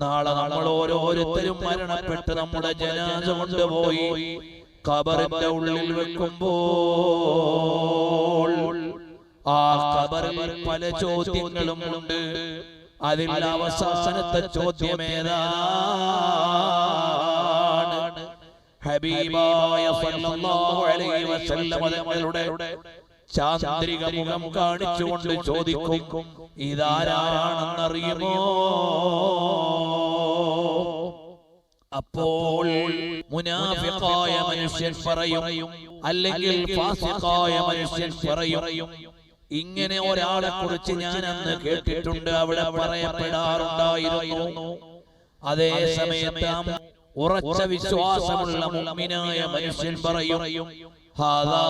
നാളെ നമ്മൾ ഓരോരുത്തരും മരണപ്പെട്ട് നമ്മുടെ ജനാസ കൊണ്ടുപോയി ഖബറിന്റെ ഉള്ളിൽ വെക്കുമ്പോൾ ആ ഖബറിൽ പല ചോദ്യങ്ങളും ഉണ്ട്. അതിൽ അവസാനത്തെ ചോദ്യമേതാണ്? ഹബീബായ സല്ലല്ലാഹു അലൈഹി വസല്ലം തങ്ങളുടെ ചാന്ദ്രിക മുഖം കാണിച്ചുകൊണ്ട് ചോദിക്കും, ഇതാരാണെന്നറിയുമോ? അപ്പോൾ മുനാഫിഖായ മനുഷ്യൻ പറയും, അല്ലെങ്കിൽ ഫാസിഖായ മനുഷ്യൻ പറയും, ഇങ്ങനെ ഒരാളെ കുറിച്ച് ഞാൻ അന്ന് കേട്ടിട്ടുണ്ട്, അവിടെ പറയപ്പെടാറുണ്ടായിരുന്നു. അതേ സമയത്ത് ഉറച്ച വിശ്വാസമുള്ള മുഅ്മിനായ മനുഷ്യൻ പറയും, ഹാദാ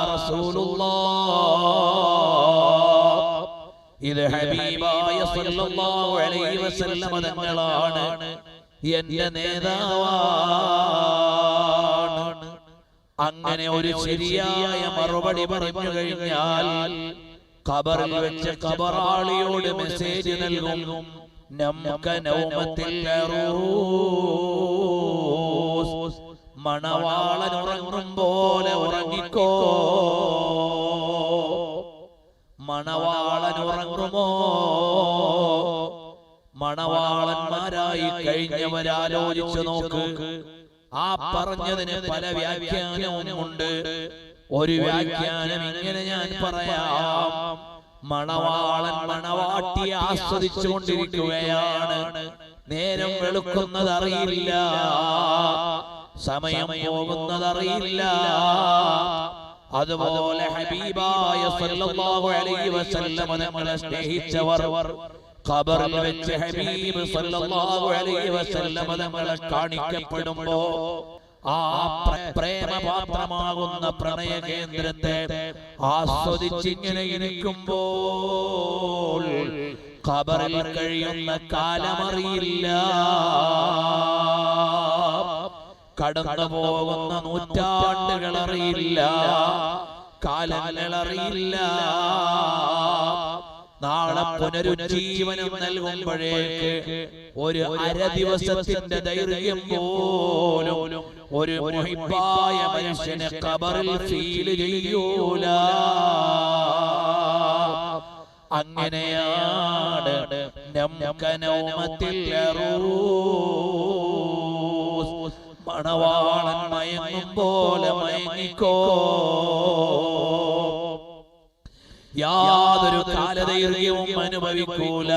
റസൂലുള്ളാഹ്, ഇത് ഹബീബായ സല്ലല്ലാഹു അലൈഹി വസല്ലം തങ്ങളാണ്, എന്റെ നേതാവാണ്. അങ്ങനെ ഒരു ശരിയായ മറുപടി പറഞ്ഞു കഴിഞ്ഞാൽ ഖബറിൽ വെച്ച് ഖബറാളിയോട് മെസ്സേജ് നൽകും, നമുക്ക് നൗമത്തിൽ അറൂസ്, മണവാളൻ ഉറങ്ങും പോലെ ഉറങ്ങിക്കോ. മണവാളൻ ഉറങ്ങുമോ? മണവാളന്മാരായി കഴിഞ്ഞവരാലോചിച്ചു നോക്ക്. ആ പറഞ്ഞതിന് പല വ്യാഖ്യാനവും ഉണ്ട്. ഒരു വ്യാഖ്യാനം ഇങ്ങനെ ഞാൻ പറയാം: മണവാളൻ മണവാട്ടിയെ ആസ്വദിച്ചു കൊണ്ടിരിക്കുകയാണ്, നേരം വെളുക്കുന്നതറിയില്ല, സമയം പോകുന്നതറിയില്ല. അതുപോലെ ഹബീബായ സല്ലല്ലാഹു അലൈഹി വസല്ലം തങ്ങളെ സ്നേഹിച്ചവർ ഖബറിൽ വെച്ച് ഹബീബ് സല്ലല്ലാഹു അലൈഹി വസല്ലം തങ്ങളെ കാണിക്കപ്പെടുമ്പോ ആ പ്രേമപാത്രമാകുന്ന പ്രണയ കേന്ദ്രത്തെ ആസ്വദിച്ചിങ്ങനെ ഇരിക്കുമ്പോൾ ഖബറിൽ കഴിയുന്ന കാലമറിയില്ല, കടന്നു പോകുന്ന നൂറ്റാണ്ടുകൾ അറിയില്ല, കാലങ്ങൾ അറിയില്ല. നാളെ പുനരുജ്ജീവനം നൽകുമ്പോഴേക്ക് ഒരു അര ദിവസത്തിന്റെ ദൈർഘ്യം പോലും ഒരു മുഹിബ്ബായ മനുഷ്യനെ ഖബറിൽ ഫീൽ ചെയ്യൂല. അങ്ങനെയാണ് നമുക്ക് നൗമത്തിൽ അറൂസ്, മണവാളൻ മയങ്ങും പോലെ മയങ്ങിക്കോ. യാതൊരു കാലദൈർഘ്യവും അനുഭവിക്കൂല.